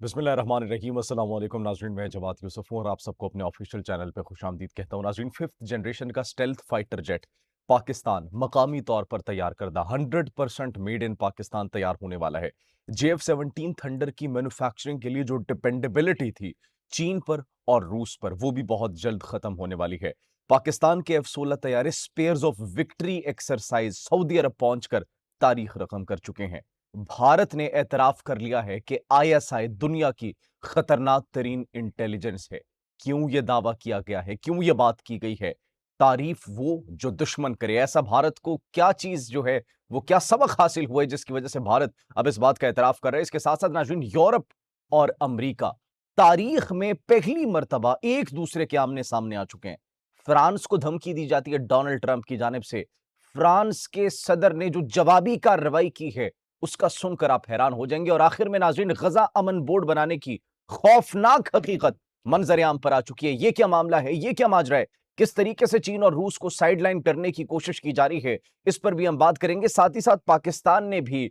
बिस्मिल्लाहिर्रहमानिर्रहीम अस्सलाम वालेकुम नाज़रीन, मैं जवाद यूसुफ हूं और आप सबको अपने ऑफिशियल चैनल पे खुशामदीद कहता हूं। नाज़रीन, फिफ्थ जनरेशन का स्टेल्थ फाइटर जेट पाकिस्तान मकामी तौर पर तैयार करदा 100% मेड इन पाकिस्तान तैयार होने वाला है। JF-17 थंडर की मैन्युफैक्चरिंग के लिए जो डिपेंडेबिलिटी थी चीन पर और रूस पर, वो भी बहुत जल्द खत्म होने वाली है। पाकिस्तान के F-16 तैयारे स्पेयर्स ऑफ विक्ट्री एक्सरसाइज सऊदी अरब पहुंचकर तारीख रकम कर चुके हैं। भारत ने एतराफ कर लिया है कि ISI दुनिया की खतरनाक तरीन इंटेलिजेंस है। क्यों यह दावा किया गया है, क्यों यह बात की गई है? तारीफ वो जो दुश्मन करे। ऐसा भारत को क्या चीज जो है, वो क्या सबक हासिल हुआ है जिसकी वजह से भारत अब इस बात का एतराफ कर रहा है? इसके साथ साथ नाज़रीन, यूरोप और अमेरिका तारीख में पहली मर्तबा एक दूसरे के आमने सामने आ चुके हैं। फ्रांस को धमकी दी जाती है डोनाल्ड ट्रंप की जानिब से। फ्रांस के सदर ने जो जवाबी कार्रवाई की है, उसका सुनकर आप हैरान हो जाएंगे। और आखिर में नाज़रीन, गजा अमन बोर्ड बनाने की खौफनाक हकीकत मंजर-ए-आम पर आ चुकी है। यह क्या मामला है, यह क्या माजरा है? किस तरीके से चीन और रूस को साइडलाइन करने की कोशिश की जा रही है, इस पर भी हम बात करेंगे। साथ ही साथ पाकिस्तान ने भी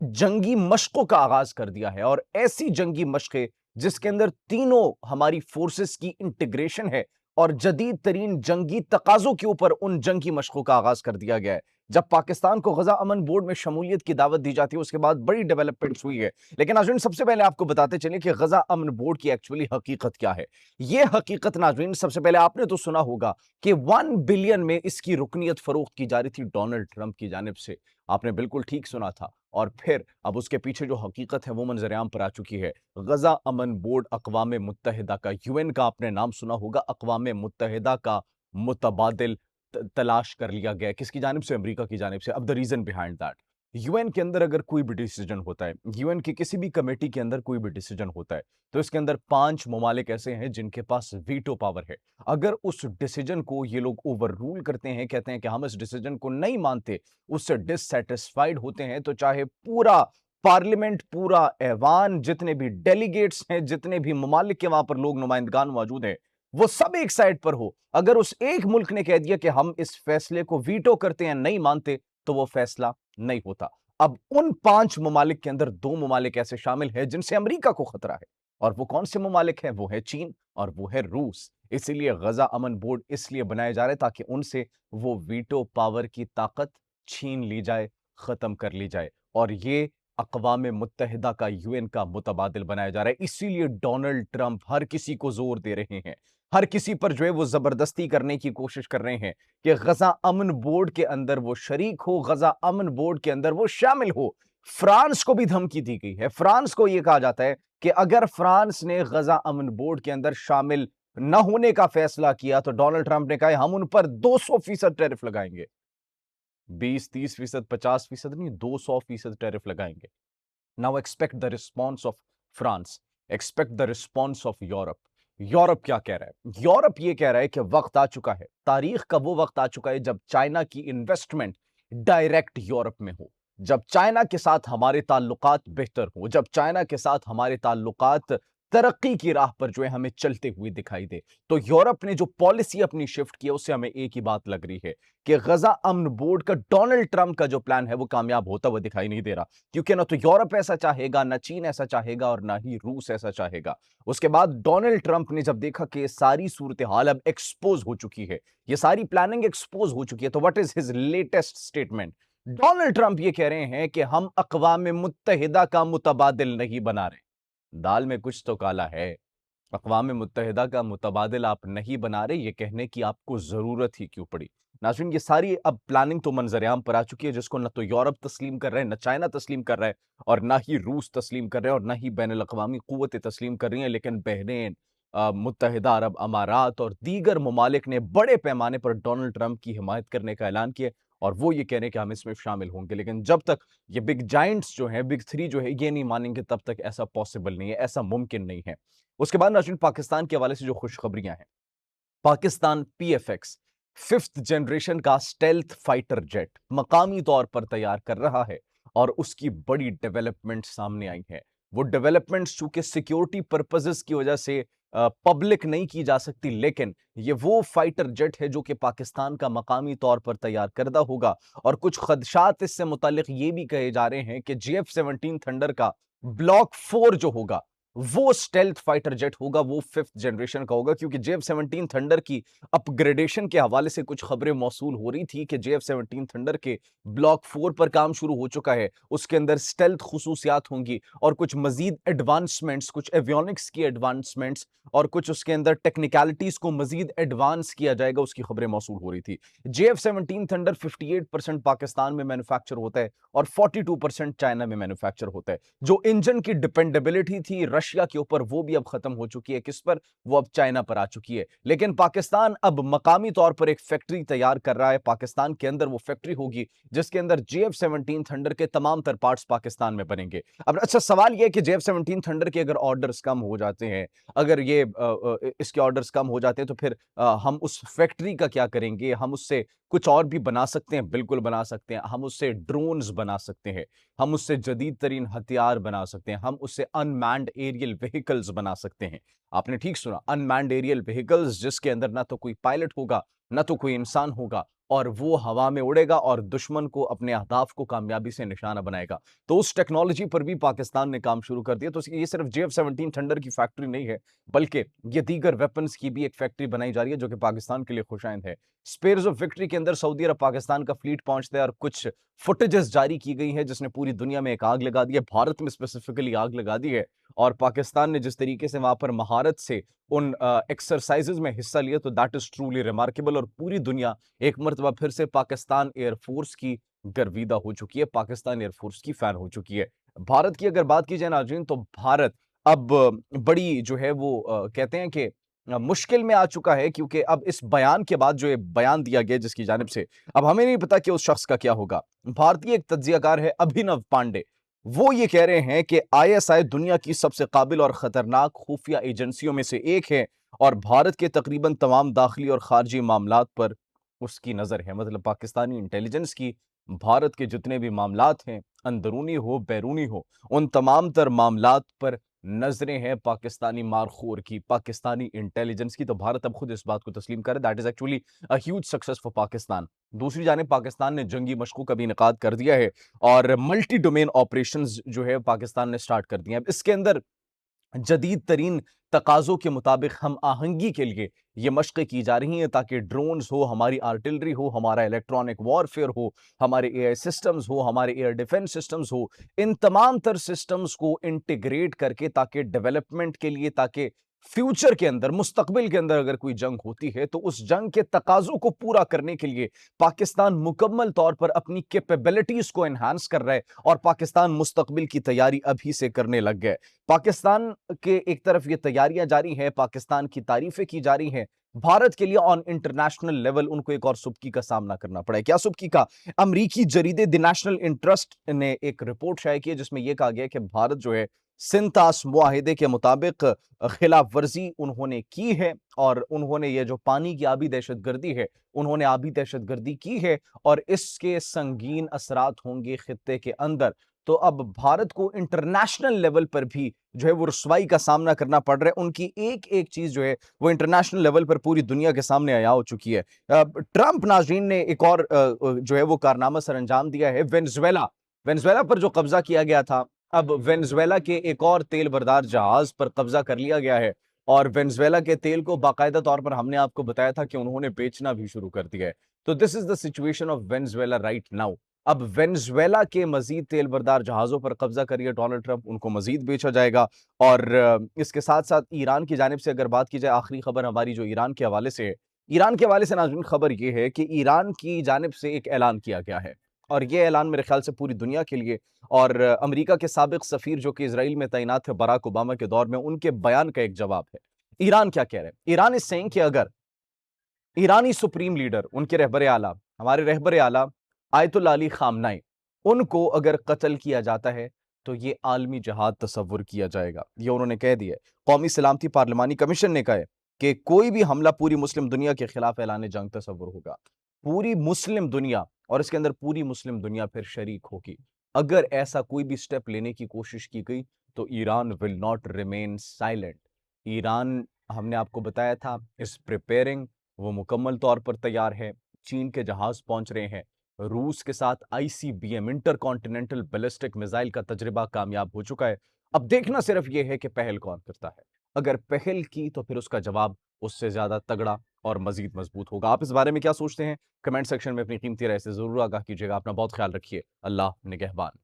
जंगी मशकों का आगाज कर दिया है, और ऐसी जंगी मशकें जिसके अंदर तीनों हमारी फोर्सेस की इंटीग्रेशन है, और जदीद तरीन जंगी तकाजों के ऊपर उन जंगी मशकों का आगाज कर दिया गया है। जब पाकिस्तान को गजा अमन बोर्ड में शमूलियत की दावत दी जाती है, उसके बाद बड़ी डेवलपमेंट्स हुई है। लेकिन नाज़रीन, सबसे पहले आपको बताते चलें कि गजा अमन बोर्ड की एक्चुअली हकीकत क्या है। यह हकीकत नाज़रीन, सबसे पहले आपने तो सुना होगा कि 1 बिलियन में इसकी रुकनियत फरोख्त की जा रही थी डोनाल्ड ट्रंप की जानिब से। आपने बिल्कुल ठीक सुना था। और फिर अब उसके पीछे जो हकीकत है वो मंजर-ए-आम पर आ चुकी है। गजा अमन बोर्ड अक़वाम मुत्तहिदा का, यूएन का आपने नाम सुना होगा, अक़वाम मुत्तहिदा का मुतबादिल तलाश कर लिया गया। किसकी जानिब से? अमेरिका की जानिब से। अब the reason behind that, UN के अंदर अगर कोई भी डिसीजन होता है, यूएन की किसी भी कमेटी के अंदर कोई भी डिसीजन होता है, तो इसके अंदर 5 ममालिक ऐसे हैं जिनके पास वीटो पावर है। अगर उस डिसीजन को ये लोग ओवर रूल करते हैं, कहते हैं कि हम इस डिसीजन को नहीं मानते, उससे डिससेटिस्फाइड होते हैं, तो चाहे पूरा पार्लियामेंट, पूरा ऐवान, जितने भी डेलीगेट्स हैं, जितने भी ममालिक के वहां पर लोग नुमाइंदगान मौजूद हैं, वो सब एक साइड पर हो। अगर उस एक मुल्क ने कह दिया कि हम इस फैसले को वीटो करते हैं, नहीं मानते, तो वो फैसला नहीं होता। अब उन 5 ममालिक के अंदर 2 ममालिक ऐसे शामिल हैं जिनसे अमेरिका को खतरा है। और वो कौन से ममालिक हैं? वो है चीन और वो है रूस। इसीलिए गजा अमन बोर्ड इसलिए बनाए जा रहे ताकि उनसे वो वीटो पावर की ताकत छीन ली जाए, खत्म कर ली जाए। और ये अक़वाम मुत्तहिदा का, यूएन का मुतबादिल बनाया जा रहा है। इसीलिए डोनाल्ड ट्रंप हर किसी को जोर दे रहे हैं, हर किसी पर जो है वो जबरदस्ती करने की कोशिश कर रहे हैं कि गजा अमन बोर्ड के अंदर वो शरीक हो, गजा अमन बोर्ड के अंदर वो शामिल हो। फ्रांस को भी धमकी दी गई है। फ्रांस को यह कहा जाता है कि अगर फ्रांस ने गजा अमन बोर्ड के अंदर शामिल न होने का फैसला किया, तो डोनाल्ड ट्रंप ने कहा हम उन पर 200% टैरिफ लगाएंगे। 20-30%, 50% नहीं, 200% टैरिफ लगाएंगे। Now expect the response of France, expect the response of Europe. Europe क्या कह रहा है? यूरोप ये कह रहा है कि वक्त आ चुका है, तारीख का वो वक्त आ चुका है जब चाइना की इन्वेस्टमेंट डायरेक्ट यूरोप में हो, जब चाइना के साथ हमारे ताल्लुकात बेहतर हो, जब चाइना के साथ हमारे ताल्लुकात तरक्की की राह पर जो है हमें चलते हुए दिखाई दे। तो यूरोप ने जो पॉलिसी अपनी शिफ्ट की है, उससे हमें एक ही बात लग रही है कि गजा अमन बोर्ड का, डोनाल्ड ट्रंप का जो प्लान है वो कामयाब होता हुआ दिखाई नहीं दे रहा। क्योंकि ना तो यूरोप ऐसा चाहेगा, ना चीन ऐसा चाहेगा, और ना ही रूस ऐसा चाहेगा। उसके बाद डोनाल्ड ट्रंप ने जब देखा कि ये सारी सूरत हाल अब एक्सपोज हो चुकी है, ये सारी प्लानिंग एक्सपोज हो चुकी है, तो what is his latest statement? Donald Trump ये कह रहे हैं कि हम अक़वाम मुत्तहिदा का मुतबादिल नहीं बना रहे। दाल में कुछ तो काला है। अक़वाम मुत्तहिदा का मुतबादिल आप नहीं बना रहे, ये कहने की आपको जरूरत ही क्यों पड़ी? नाज़रीन, ये सारी अब प्लानिंग तो मंजर-ए-आम पर आ चुकी है, जिसको न तो यूरोप तस्लीम कर रहा है, न चाइना तस्लीम कर रहा है, और ना ही रूस तस्लीम कर रहे हैं, और ना ही बैनुल-अक़वामी क़ुव्वतें तस्लीम कर रही हैं। लेकिन बहरीन, मुत्तहिदा अरब अमारात और दीगर ममालिक ने बड़े पैमाने पर डोनाल्ड ट्रंप की हिमायत करने का ऐलान किया, और वो ये कह रहे हैं कि हम इसमें शामिल होंगे। लेकिन जब तक ये बिग जायंट्स जो हैं, बिग 3 जो है, ये नहीं मानेंगे, तब तक ऐसा पॉसिबल नहीं है, ऐसा मुमकिन नहीं है। उसके बाद नाज़रीन, पाकिस्तान के हवाले से जो खुशखबरियां हैं, पाकिस्तान पीएफएक्स फिफ्थ जनरेशन का स्टेल्थ फाइटर जेट मकामी तौर पर तैयार कर रहा है, और उसकी बड़ी डेवलपमेंट सामने आई है। वो डेवलपमेंट्स चूंकि सिक्योरिटी पर्पसेस की वजह से पब्लिक नहीं की जा सकती, लेकिन ये वो फाइटर जेट है जो कि पाकिस्तान का मकामी तौर पर तैयार करदा होगा। और कुछ खदशात इससे मुतालिक ये भी कहे जा रहे हैं कि JF-17 थंडर का ब्लॉक 4 जो होगा वो स्टेल्थ फाइटर जेट होगा, वो 5th जनरेशन का होगा, क्योंकि JF-17 थंडर की अपग्रेडेशन के हवाले से कुछ खबरें मौसूल हो रही थी कि JF-17 थंडर के ब्लॉक 4 पर काम शुरू हो चुका है। उसके अंदर स्टेल्थ खुसूसियात होंगी और कुछ मजीद एडवांसमेंट्स, कुछ एवियोनिक्स की एडवांसमेंट्स और कुछ उसके अंदर टेक्निकलिटीज को मजीद एडवांस किया जाएगा, उसकी खबरें मौसूल हो रही थी। JF-17 थंडर 58% पाकिस्तान में मैन्युफैक्चर होता है और 42% चाइना में मैन्युफैक्चर होता है। जो इंजन की डिपेंडेबिलिटी थी रशिया के ऊपर, वो भी अब खत्म हो चुकी है। किस पर? वो अब चाइना पर आ चुकी है। लेकिन पाकिस्तान अब मकामी तौर पर एक फैक्ट्री तैयार कर रहा है। पाकिस्तान के अंदर वो फैक्ट्री होगी जिसके अंदर JF-17 थंडर के तमाम तर पार्ट्स पाकिस्तान में बनेंगे। अब अच्छा सवाल यह है कि JF-17 थंडर के अगर ऑर्डर्स कम हो जाते हैं, अगर ये इसके ऑर्डर्स कम हो जाते हैं, तो फिर हम उस फैक्ट्री का क्या करेंगे? हम उससे कुछ और भी बना सकते हैं, बिल्कुल बना सकते हैं। हम उससे ड्रोन्स बना सकते हैं, हम उससे जदीद तरीन हथियार बना सकते हैं, हम उससे अनमैन्ड एरियल व्हीकल्स बना सकते हैं। आपने ठीक सुना, अनमैन्ड एरियल व्हीकल्स, जिसके अंदर ना तो कोई पायलट होगा, ना तो कोई इंसान होगा, और वो हवा में उड़ेगा और दुश्मन को, अपने अहदाफ को कामयाबी से निशाना बनाएगा। तो उस टेक्नोलॉजी पर भी पाकिस्तान ने काम शुरू कर दिया। तो ये सिर्फ JF-17 थंडर की फैक्ट्री नहीं है, बल्कि ये दीगर वेपन्स की भी एक फैक्ट्री बनाई जा रही है, जो कि पाकिस्तान के लिए खुशाइंद है। स्पेयर्स ऑफ विक्ट्री के अंदर सऊदी अरब पाकिस्तान का फ्लीट पहुंचता है और कुछ फुटेजेस जारी की गई है जिसने पूरी दुनिया में एक आग लगा दी है, भारत में स्पेसिफिकली आग लगा दी है। और पाकिस्तान ने जिस तरीके से वहां पर महारत से उन एक्सरसाइजेज में हिस्सा लिया, तो दैट इज ट्रूली रिमार्केबल। और पूरी दुनिया एक मर्तबा फिर से पाकिस्तान एयरफोर्स की गर्विदा हो चुकी है, पाकिस्तान एयरफोर्स की फैन हो चुकी है। भारत की अगर बात की जाए नाज़रीन, तो भारत अब बड़ी जो है वो कहते हैं कि मुश्किल में आ चुका है, क्योंकि अब इस बयान के बाद जो ये बयान दिया गया जिसकी जानिब से, अब हमें नहीं पता कि उस शख्स का क्या होगा। भारतीय एक तज्जियाकार है अभिनव पांडे, वो ये कह रहे हैं कि ISI दुनिया की सबसे काबिल और खतरनाक खुफिया एजेंसियों में से एक है और भारत के तकरीबन तमाम दाखिली और खारजी मामलात पर उसकी नजर है। मतलब पाकिस्तानी इंटेलिजेंस की भारत के जितने भी मामलात हैं, अंदरूनी हो बैरूनी हो, उन तमाम तर मामलात पर नजरें हैं पाकिस्तानी मारखोर की, पाकिस्तानी इंटेलिजेंस की। तो भारत अब खुद इस बात को तस्लीम करे, that is actually a huge success for Pakistan. दूसरी जानिब पाकिस्तान ने जंगी मशकों का भी इनेकाद कर दिया है और मल्टी डोमेन ऑपरेशंस जो है पाकिस्तान ने स्टार्ट कर दिए हैं। अब इसके अंदर जदीद तरीन तकाज़ों के मुताबिक हम आहंगी के लिए ये मशक़ें की जा रही हैं, ताकि ड्रोन्स हो, हमारी आर्टिलरी हो, हमारा इलेक्ट्रॉनिक वॉरफेयर हो, हमारे AI सिस्टम्स हो, हमारे एयर डिफेंस सिस्टम्स हो, इन तमाम तर सिस्टम्स को इंटीग्रेट करके, ताकि डेवलपमेंट के लिए, ताकि फ्यूचर के अंदर, मुस्तकबिल के अंदर अगर कोई जंग होती है, तो उस जंग के तकाज़ों को पूरा करने के लिए पाकिस्तान मुकम्मल तौर पर अपनी कैपेबिलिटीज़ को एनहांस कर रहा है और पाकिस्तान मुस्तकबिल की तैयारी अभी से करने लग गया है। पाकिस्तान के एक तरफ ये तैयारियां जारी हैं, पाकिस्तान की तारीफें की जा रही हैं, भारत के लिए ऑन इंटरनेशनल लेवल उनको एक और सुबकी का सामना करना पड़ा है। क्या सुबकी का? अमरीकी जरीदे द नेशनल इंटरेस्ट ने एक रिपोर्ट शाया की है जिसमें यह कहा गया कि भारत जो है सिंतास मुआहिदे के मुताबिक खिलाफ वर्जी उन्होंने की है और उन्होंने ये जो पानी की आबी दहशतगर्दी है, उन्होंने आबी दहशतगर्दी की है और इसके संगीन असरात होंगे खित्ते के अंदर। तो अब भारत को इंटरनेशनल लेवल पर भी जो है वो रुसवाई का सामना करना पड़ रहा है। उनकी एक एक चीज जो है वो इंटरनेशनल लेवल पर पूरी दुनिया के सामने आया हो चुकी है। ट्रंप नाज़रीन ने एक और जो है वो कारनामा सर अंजाम दिया है। वेनेजुएला वेनेजुएला पर जो कब्जा किया गया था, अब वेनेजुएला के एक और तेल बरदार जहाज पर कब्जा कर लिया गया है और वेनेजुएला के तेल को बाकायदा तौर पर हमने आपको बताया था कि उन्होंने बेचना भी शुरू कर दिया है। तो this is the situation of Venezuela right now. अब वेनेजुएला के मजीद तेल बरदार जहाजों पर कब्जा करिए डोनाल्ड ट्रंप, उनको मजीद बेचा जाएगा। और इसके साथ साथ ईरान की जानिब से अगर बात की जाए, आखिरी खबर हमारी जो ईरान के हवाले से है, ईरान के हवाले से नाज़रीन खबर यह है कि ईरान की जानिब से एक ऐलान किया गया है और यह ऐलान मेरे ख्याल से पूरी दुनिया के लिए और अमेरिका के साबिक सफीर जो कि इसराइल में तैनात थे बराक ओबामा के दौर में, उनके बयान का एक जवाब है। ईरान क्या कह रहे हैं? ईरान इज सेइंग कि अगर ईरानी सुप्रीम लीडर, उनके रहबर आला, हमारे रहबर आला आयतुल्ला अली खामनाई, उनको अगर कत्ल किया जाता है तो ये आलमी जहाद तस्वुर किया जाएगा, ये उन्होंने कह दिया है। कौमी सलामती पार्लिमानी कमीशन ने कहा है कि कोई भी हमला पूरी मुस्लिम दुनिया के खिलाफ ऐलान जंग तस्वुर होगा। पूरी मुस्लिम दुनिया, और इसके अंदर पूरी मुस्लिम दुनिया फिर शरीक होगी। अगर ऐसा कोई भी स्टेप लेने की कोशिश की गई तो Iran will not remain silent. Iran, हमने आपको बताया था, इज प्रिपेयरिंग, वो मुकम्मल तौर पर तैयार है। चीन के जहाज पहुंच रहे हैं। रूस के साथ ICBM inter continental ballistic missile का तजर्बा कामयाब हो चुका है। अब देखना सिर्फ ये है कि पहल कौन करता है। अगर पहल की तो फिर उसका जवाब उससे ज्यादा तगड़ा और मजीद मजबूत होगा। आप इस बारे में क्या सोचते हैं? कमेंट सेक्शन में अपनी कीमती राय से जरूर आगाह कीजिएगा। अपना बहुत ख्याल रखिए। अल्लाह निगहबान।